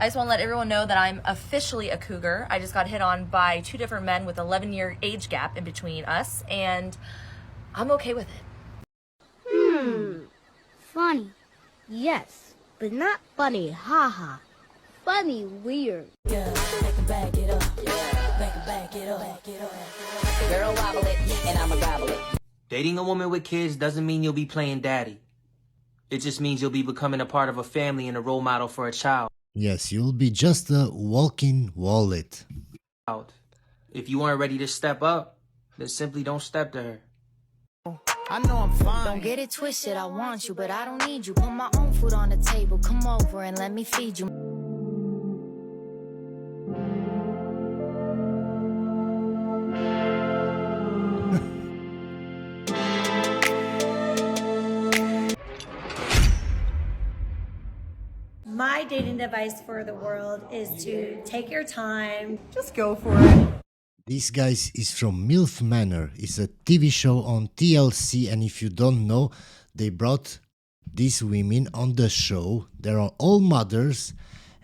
I just want to let everyone know that I'm officially a cougar. I just got hit on by 2 different men with 11-year age gap in between us, and I'm okay with it. Funny. Yes, but not funny, haha. Funny weird. Yeah, make 'em back it up. Yeah, make 'em back it up. Girl, wobble it, and I'ma gobble it. Dating a woman with kids doesn't mean you'll be playing daddy. It just means you'll be becoming a part of a family and a role model for a child. Yes, you'll be just a walking wallet. If you aren't ready to step up, then simply don't step to her. I know I'm fine. Don't get it twisted, I want you, but I don't need you. Put my own food on the table, come over and let me feed you. My dating advice for the world is to take your time. Just go for it. This guy is from MILF Manor. It's a TV show on TLC, and if you don't know, they brought these women on the show. They're all mothers,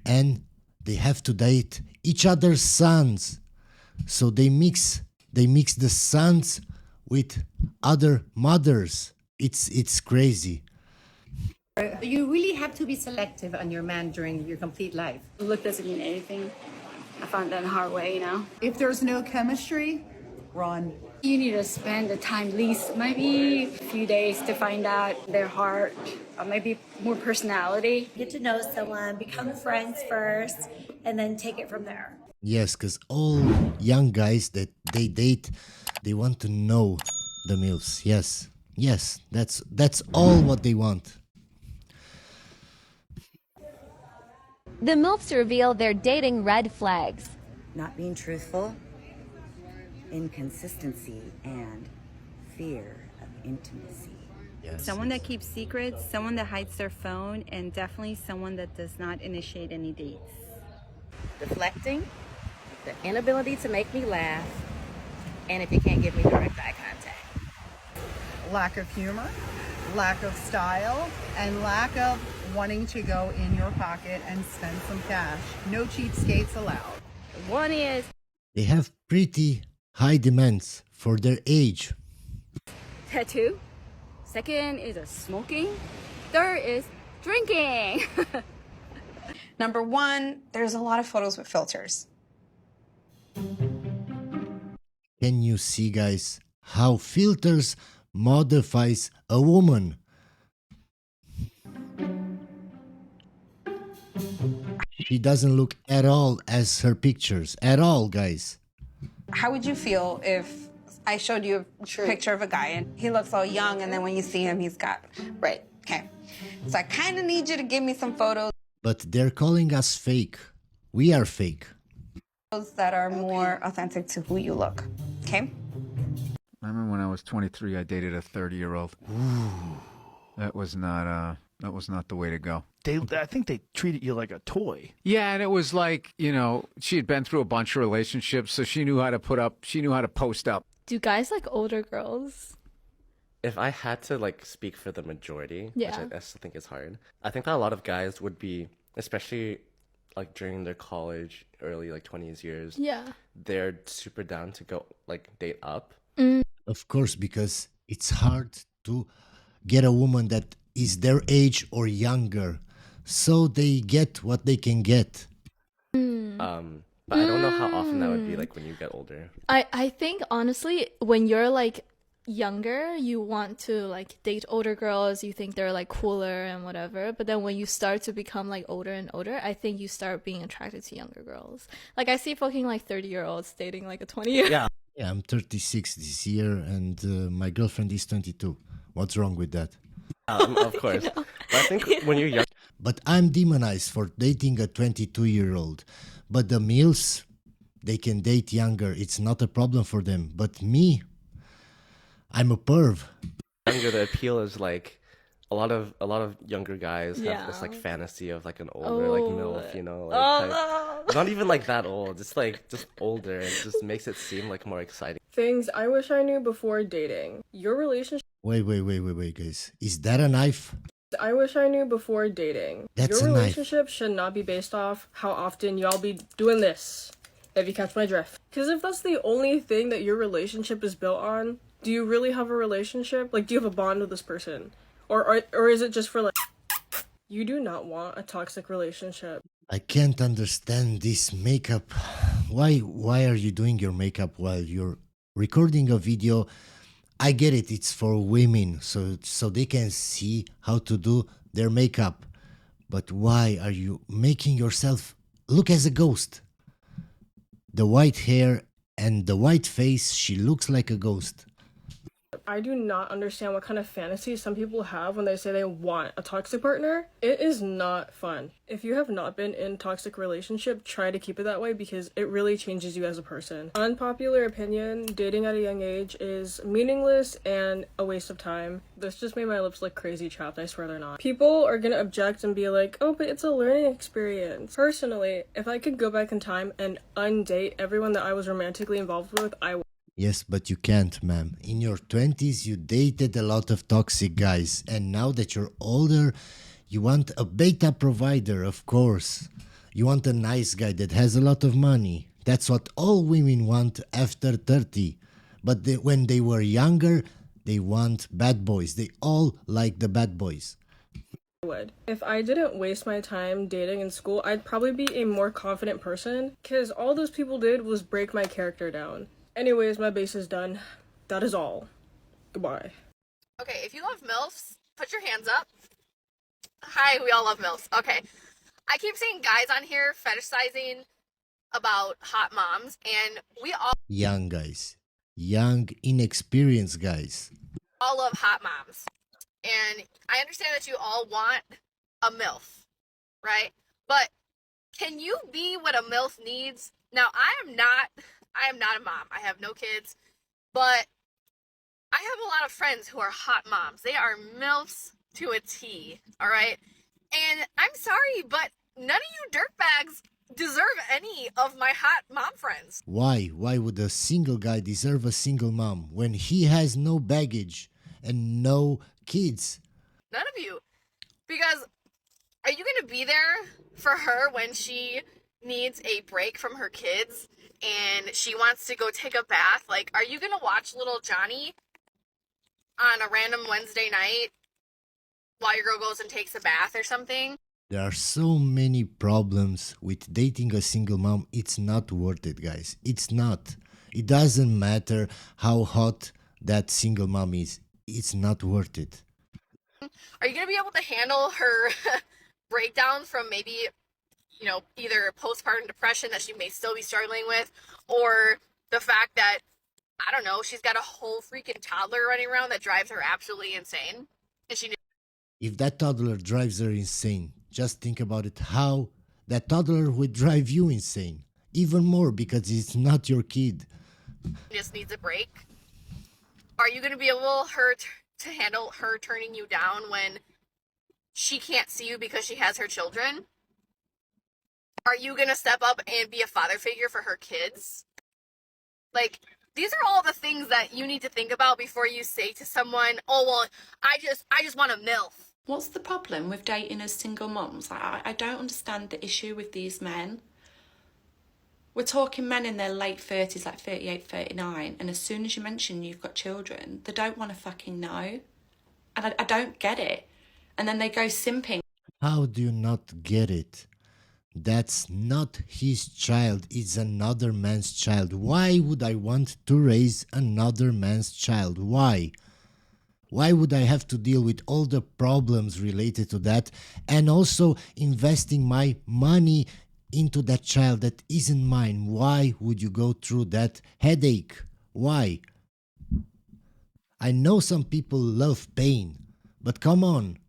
and they have to date each other's sons. So they mix the sons with other mothers. It's crazy. You really have to be selective on your man during your complete life. Look doesn't mean anything. I found that the hard way, you know. If there's no chemistry, run. You need to spend the time, at least maybe a few days to find out their heart, or maybe more personality. Get to know someone, become friends first, and then take it from there. Yes, because all young guys that they date, they want to know the MILFs. Yes, that's all what they want. The MILFs reveal their dating red flags. Not being truthful, inconsistency, and fear of intimacy. Yes, someone that keeps secrets, someone that hides their phone, and definitely someone that does not initiate any dates. Deflecting, the inability to make me laugh, and if you can't give me direct eye contact. Lack of humor, lack of style, and lack of wanting to go in your pocket and spend some cash. No cheapskates allowed. One is they have pretty high demands for their age. Tattoo. Second is smoking. Third is drinking. Number 1, there's a lot of photos with filters. Can you see, guys, how filters modifies a woman? She doesn't look at all as her pictures. At all, guys. How would you feel if I showed you a picture of a guy and he looks all young, and then when you see him, he's got... Right, okay. So I kind of need you to give me some photos. But they're calling us fake. We are fake. That are more authentic to who you look, okay? I remember when I was 23, I dated a 30-year-old. Ooh. That was not the way to go. I think they treated you like a toy. Yeah, and it was like, you know, she had been through a bunch of relationships, so she knew how to post up. Do guys like older girls? If I had to like speak for the majority, which I still think is hard, I think that a lot of guys would be, especially like during their college, early like 20s years, they're super down to go like date up. Of course, because it's hard to get a woman that is their age or younger, so they get what they can get. But I don't know how often that would be like when you get older. I think honestly, when you're like younger, you want to like date older girls, you think they're like cooler and whatever, but then when you start to become like older and older, I think you start being attracted to younger girls. Like I see fucking like 30-year-olds dating like a 20-year-old. Yeah, I'm 36 this year, and my girlfriend is 22. What's wrong with that? Of course. But I think when you're young... But I'm demonized for dating a 22-year-old. But the MILFs, they can date younger. It's not a problem for them. But me, I'm a perv. Younger, the appeal is like a lot of younger guys have this like fantasy of like an older like MILF, you know, like not even like that old, just older, and it just makes it seem like more exciting. Things I wish I knew before dating. Your relationship. Wait, guys. Is that a knife? I wish I knew before dating. That's Your a knife. relationship should not be based off how often y'all be doing this, if you catch my drift. Because if that's the only thing that your relationship is built on, do you really have a relationship? Like, do you have a bond with this person? Or is it just for like, you do not want a toxic relationship. I can't understand this makeup. Why are you doing your makeup while you're recording a video? I get it, it's for women, so they can see how to do their makeup. But why are you making yourself look as a ghost? The white hair and the white face, she looks like a ghost. I do not understand what kind of fantasy some people have when they say they want a toxic partner. It is not fun. If you have not been in a toxic relationship, try to keep it that way because it really changes you as a person. Unpopular opinion, dating at a young age is meaningless and a waste of time. This just made my lips look crazy chapped, I swear they're not. People are gonna object and be like, oh, but it's a learning experience. Personally, if I could go back in time and undate everyone that I was romantically involved with, I would. Yes, but you can't, ma'am. In your 20s, you dated a lot of toxic guys, and now that you're older, you want a beta provider, of course. You want a nice guy that has a lot of money. That's what all women want after 30. But when they were younger, they want bad boys. They all like the bad boys. Would. If I didn't waste my time dating in school, I'd probably be a more confident person, because all those people did was break my character down. Anyways, my base is done. That is all. Goodbye. Okay, if you love MILFs, put your hands up. Hi, we all love MILFs. Okay. I keep seeing guys on here fetishizing about hot moms, and we Young guys. Young, inexperienced guys. all love hot moms. And I understand that you all want a MILF, right? But can you be what a MILF needs? Now, I am not a mom. I have no kids, but I have a lot of friends who are hot moms. They are MILFs to a T, all right? And I'm sorry, but none of you dirtbags deserve any of my hot mom friends. Why? Why would a single guy deserve a single mom when he has no baggage and no kids? None of you. Because are you going to be there for her when she needs a break from her kids and she wants to go take a bath? Like, are you going to watch little Johnny on a random Wednesday night while your girl goes and takes a bath or something? There are so many problems with dating a single mom. It's not worth it, guys. It's not. It doesn't matter how hot that single mom is. It's not worth it. Are you going to be able to handle her breakdowns from maybe, you know, either postpartum depression that she may still be struggling with, or the fact that, I don't know, she's got a whole freaking toddler running around that drives her absolutely insane? And she If that toddler drives her insane, just think about it, how that toddler would drive you insane. Even more because it's not your kid. just needs a break. Are you going to be able to handle her turning you down when she can't see you because she has her children? Are you going to step up and be a father figure for her kids? Like, these are all the things that you need to think about before you say to someone, oh, well, I just want a MILF. What's the problem with dating as single mums? I don't understand the issue with these men. We're talking men in their late 30s, like 38, 39, and as soon as you mention you've got children, they don't want to fucking know. And I don't get it. And then they go simping. How do you not get it? That's not his child, it's another man's child. Why would I want to raise another man's child? Why? Why would I have to deal with all the problems related to that and also investing my money into that child that isn't mine? Why would you go through that headache? Why? I know some people love pain, but come on.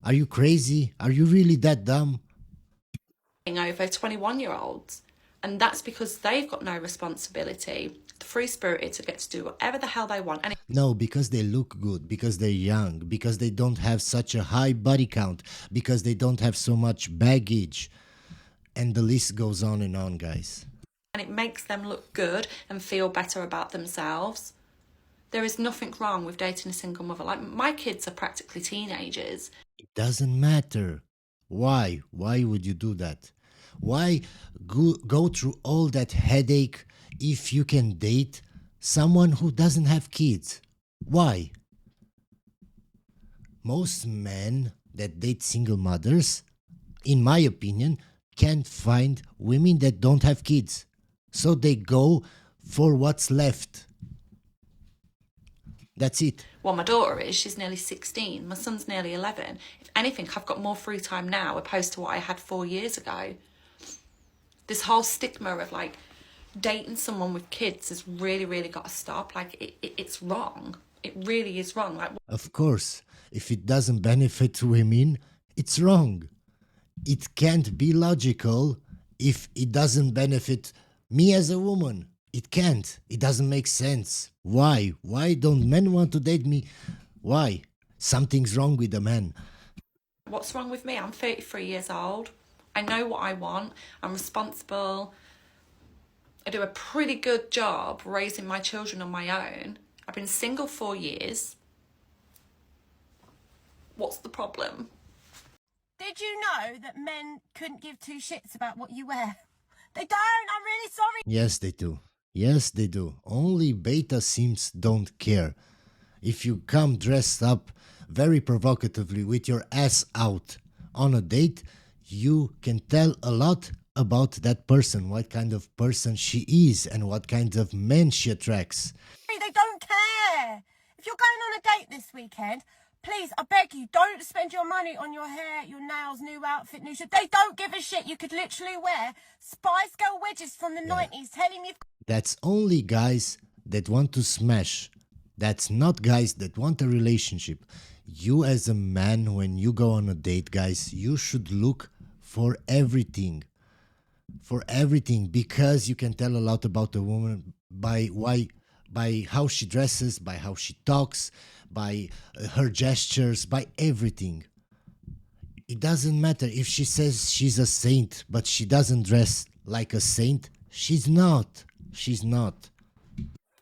Are you crazy? Are you really that dumb? Over 21-year-olds, and that's because they've got no responsibility. The free-spirited to get to do whatever the hell they want. And no, because they look good, because they're young, because they don't have such a high body count, because they don't have so much baggage, and the list goes on and on, guys. And it makes them look good and feel better about themselves. There is nothing wrong with dating a single mother. Like, my kids are practically teenagers. It doesn't matter. Why? Why would you do that? Why go through all that headache if you can date someone who doesn't have kids? Why? Most men that date single mothers, in my opinion, can't find women that don't have kids. So they go for what's left. That's it. Well, my daughter is, she's nearly 16. My son's nearly 11. If anything, I've got more free time now opposed to what I had 4 years ago. This whole stigma of like dating someone with kids has really, really got to stop. Like it's wrong. It really is wrong. Like, of course, if it doesn't benefit women, it's wrong. It can't be logical if it doesn't benefit me as a woman. It can't. It doesn't make sense. Why? Why don't men want to date me? Why? Something's wrong with the man. what's wrong with me? I'm 33 years old. I know what I want. I'm responsible. I do a pretty good job raising my children on my own. I've been single 4 years. What's the problem? Did you know that men couldn't give two shits about what you wear? They don't. I'm really sorry. Yes, they do. Yes, they do. Only beta sims don't care. If you come dressed up very provocatively with your ass out on a date, you can tell a lot about that person, what kind of person she is and what kind of men she attracts. They don't care. If you're going on a date this weekend, please, I beg you, don't spend your money on your hair, your nails, new outfit, new shirt. They don't give a shit. You could literally wear Spice Girl wedges from the 90s telling me... That's only guys that want to smash. That's not guys that want a relationship. You as a man, when you go on a date, guys, you should look for everything. For everything, because you can tell a lot about a woman by how she dresses, by how she talks, by her gestures, by everything. It doesn't matter if she says she's a saint, but she doesn't dress like a saint. She's not. She's not.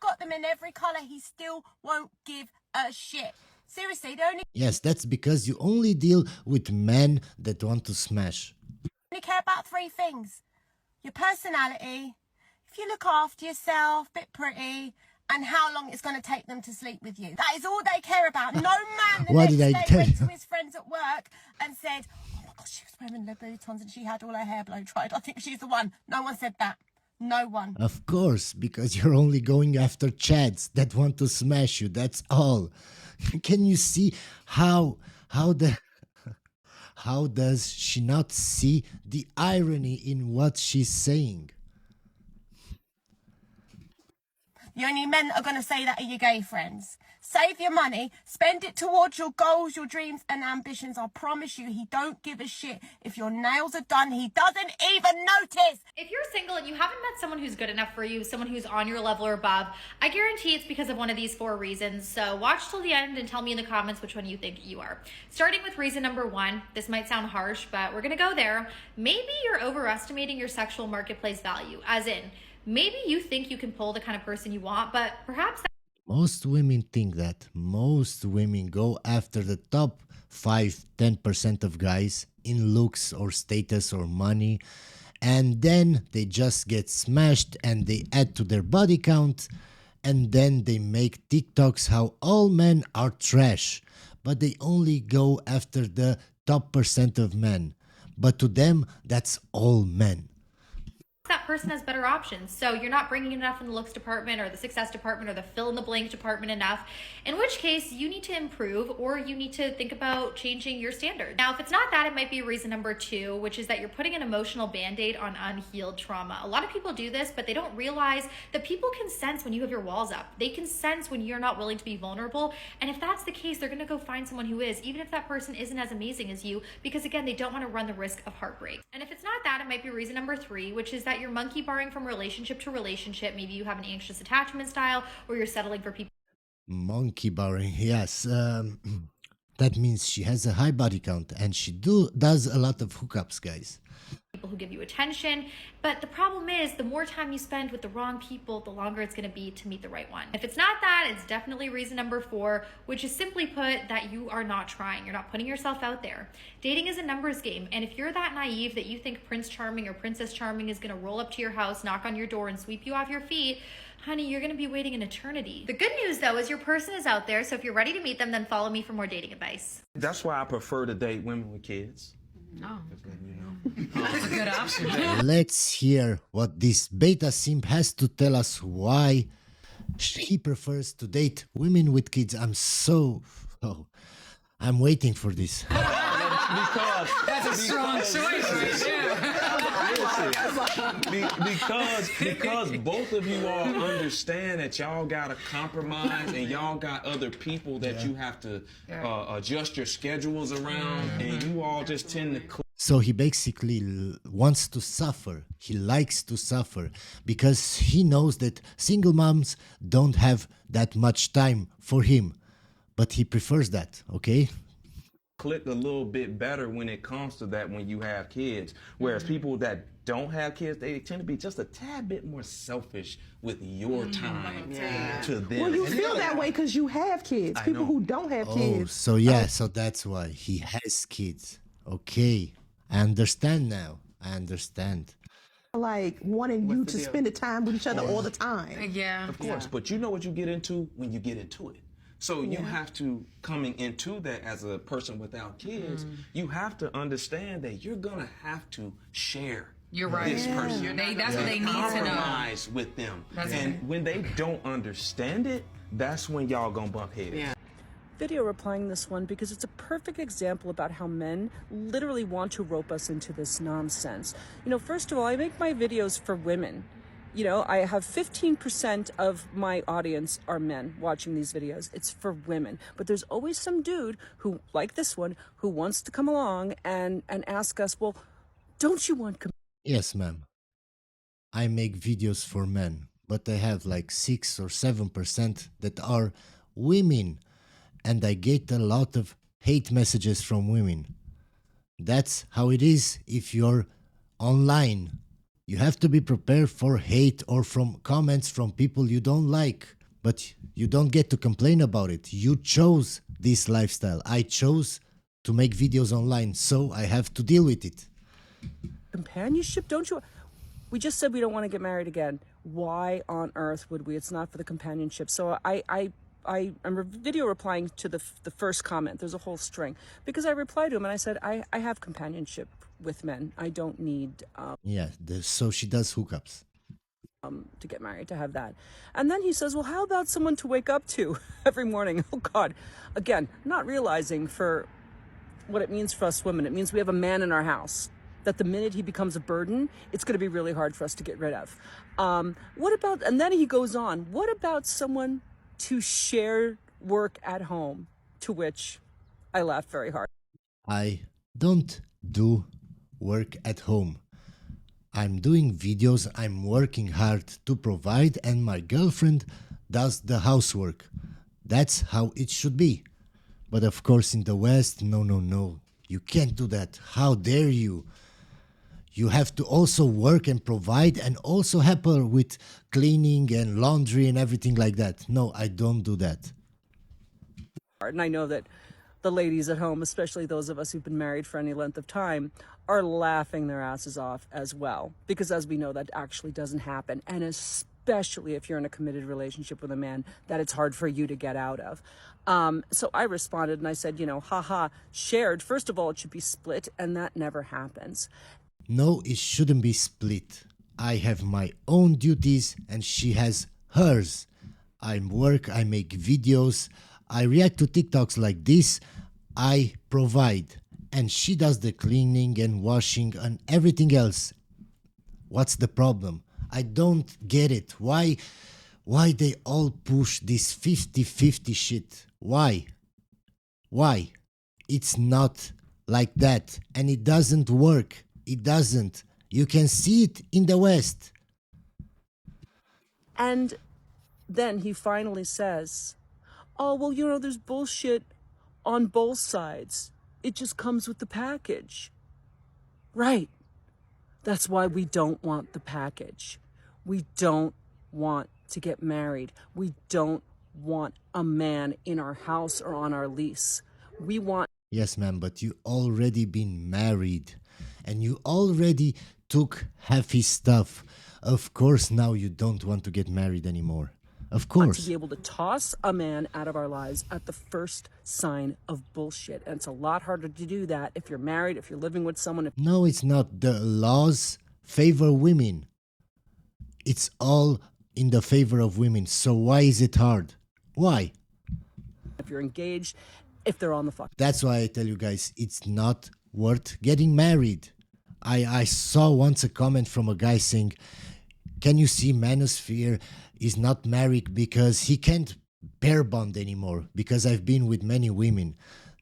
Got them in every colour, he still won't give a shit. Seriously, they only Yes, that's because you only deal with men that want to smash. care about three things. Your personality, if you look after yourself, bit pretty, and how long it's going to take them to sleep with you. That is all they care about. No man the What next did I day tell went you? to his friends at work and said, oh my gosh, she was wearing Louboutins and she had all her hair blow dried. I think she's the one. No one said that. No one. Of course, because you're only going after chads that want to smash you. That's all. Can you see how does she not see the irony in what she's saying? The only men that are going to say that are your gay friends. Save your money, spend it towards your goals, your dreams and ambitions. I promise you, he don't give a shit. If your nails are done, he doesn't even notice. If you're single and you haven't met someone who's good enough for you, someone who's on your level or above, I guarantee it's because of one of these 4 reasons. So watch till the end and tell me in the comments which one you think you are. Starting with reason number 1, this might sound harsh, but we're gonna go there. Maybe you're overestimating your sexual marketplace value, as in, maybe you think you can pull the kind of person you want, but perhaps Most women think that. Most women go after the top 5-10% of guys in looks or status or money, and then they just get smashed and they add to their body count, and then they make TikToks how all men are trash, but they only go after the top percent of men. But to them, that's all men. that person has better options. So you're not bringing enough in the looks department or the success department or the fill in the blank department enough, in which case you need to improve or you need to think about changing your standards. Now, if it's not that, it might be reason number 2, which is that you're putting an emotional band-aid on unhealed trauma. A lot of people do this, but they don't realize that people can sense when you have your walls up. They can sense when you're not willing to be vulnerable. And if that's the case, they're going to go find someone who is, even if that person isn't as amazing as you, because again, they don't want to run the risk of heartbreak. And if it's not that, it might be reason number 3, which is that you're monkey barring from relationship to relationship. Maybe you have an anxious attachment style or you're settling for people. Monkey barring, yes. That means she has a high body count and she does a lot of hookups, guys. people who give you attention. But the problem is, the more time you spend with the wrong people, the longer it's going to be to meet the right one. If it's not that, it's definitely reason number 4, which is simply put that you are not trying. You're not putting yourself out there. Dating is a numbers game, and if you're that naive that you think Prince Charming or Princess Charming is going to roll up to your house, knock on your door, and sweep you off your feet, honey, you're going to be waiting an eternity. The good news, though, is your person is out there, so if you're ready to meet them, then follow me for more dating advice. That's why I prefer to date women with kids. No. That's a good option. Let's hear what this beta simp has to tell us why he prefers to date women with kids. I'm waiting for this. Because that's a strong choice right there. because both of you all understand that y'all gotta compromise and y'all got other people that you have to adjust your schedules around, and you all just tend to. So he basically wants to suffer. He likes to suffer because he knows that single moms don't have that much time for him, but he prefers that. Okay. Click a little bit better when it comes to that when you have kids, whereas people that don't have kids, they tend to be just a tad bit more selfish with your time to them. Well, you feel that way because you have kids. People who don't have kids. So that's why he has kids. Okay, I understand now. I understand. Like wanting you to spend the time with each other all the time. Yeah. Of course, but you know what you get into when you get into it. So you have to, coming into that as a person without kids, you have to understand that you're gonna have to share. You're right. This person. That's what they need to know. Compromise with them. And when they don't understand it, that's when y'all gonna bump heads. Yeah. Video replying this one because it's a perfect example about how men literally want to rope us into this nonsense. You know, first of all, I make my videos for women. You know, I have 15% of my audience are men watching these videos. It's for women. But there's always some dude who, like this one, who wants to come along and ask us, well, don't you want... Yes, ma'am. I make videos for men, but I have like 6 or 7% that are women. And I get a lot of hate messages from women. That's how it is if you're online. You have to be prepared for hate or from comments from people you don't like, but you don't get to complain about it. You chose this lifestyle. I chose to make videos online, so I have to deal with it. Companionship, don't you? We just said we don't want to get married again. Why on earth would we? It's not for the companionship. So I'm video replying to the first comment. There's a whole string because I replied to him and I said, I have companionship with men. I don't need so she does hookups to get married, to have that. And then he says, well, how about someone to wake up to every morning? Oh God, again, not realizing for what it means for us women. It means we have a man in our house that the minute he becomes a burden, it's going to be really hard for us to get rid of. What about, and then he goes on, what about someone to share work at home? To which I laughed very hard. I don't do work at home. I'm doing videos, I'm working hard to provide, and my girlfriend does the housework. That's how it should be. But of course in the West, no. You can't do that. How dare you? You have to also work and provide and also help her with cleaning and laundry and everything like that. No, I don't do that. And I know that the ladies at home, especially those of us who've been married for any length of time, are laughing their asses off as well. Because as we know, that actually doesn't happen. And especially if you're in a committed relationship with a man, that it's hard for you to get out of. So I responded and I said, haha, shared. First of all, it should be split, and that never happens. No, it shouldn't be split. I have my own duties and she has hers. I work, I make videos, I react to TikToks like this, I provide. And she does the cleaning and washing and everything else. What's the problem? I don't get it. Why they all push this 50-50 shit? Why? It's not like that and it doesn't work. It doesn't. You can see it in the West. And then he finally says, oh, well, there's bullshit on both sides. It just comes with the package. Right. That's why we don't want the package. We don't want to get married. We don't want a man in our house or on our lease. We want... Yes, ma'am, but you already been married. And you already took half his stuff. Of course, now you don't want to get married anymore. Of course. To be able to toss a man out of our lives at the first sign of bullshit. And it's a lot harder to do that if you're married, if you're living with someone. No, it's not. The laws favor women. It's all in the favor of women. So why is it hard? Why? If you're engaged, if they're on the fuck. That's why I tell you guys, it's not worth getting married. I saw once a comment from a guy saying, can you see Manosphere is not married because he can't pair bond anymore because I've been with many women.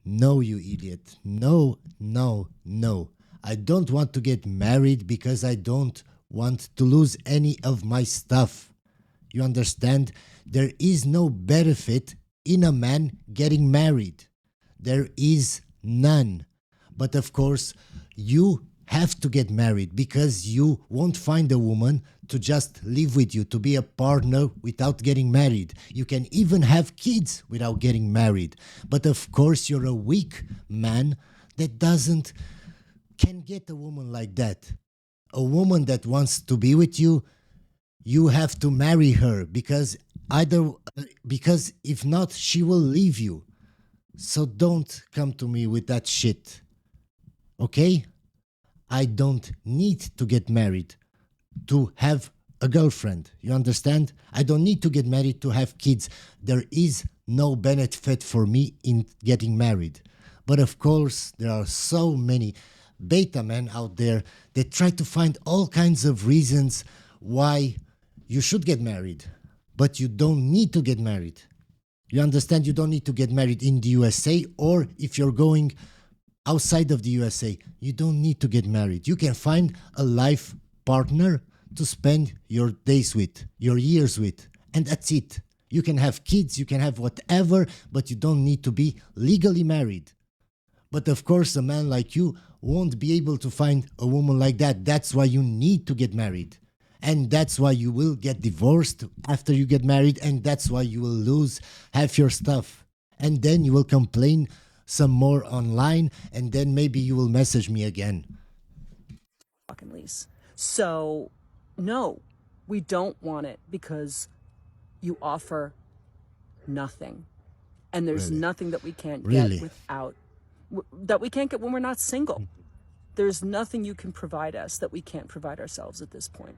No, you idiot. No, no, no. I don't want to get married because I don't want to lose any of my stuff. You understand? There is no benefit in a man getting married. There is none. But of course, you have to get married because you won't find a woman to just live with you, to be a partner without getting married. You can even have kids without getting married. But of course, you're a weak man that can get a woman like that. A woman that wants to be with you, you have to marry her because if not, she will leave you. So don't come to me with that shit. Okay? I don't need to get married to have a girlfriend. You understand? I don't need to get married to have kids. There is no benefit for me in getting married. But of course, there are so many beta men out there that try to find all kinds of reasons why you should get married. But you don't need to get married. You understand? You don't need to get married in the USA, or if you're going outside of the USA, you don't need to get married. You can find a life partner to spend your days with, your years with, and that's it. You can have kids, you can have whatever, but you don't need to be legally married. But of course, a man like you won't be able to find a woman like that. That's why you need to get married. And that's why you will get divorced after you get married, and that's why you will lose half your stuff. And then you will complain some more online, and then maybe you will message me again. Fucking lease. So, no, we don't want it because you offer nothing. And there's nothing that we can't get without, that we can't get when we're not single. There's nothing you can provide us that we can't provide ourselves at this point.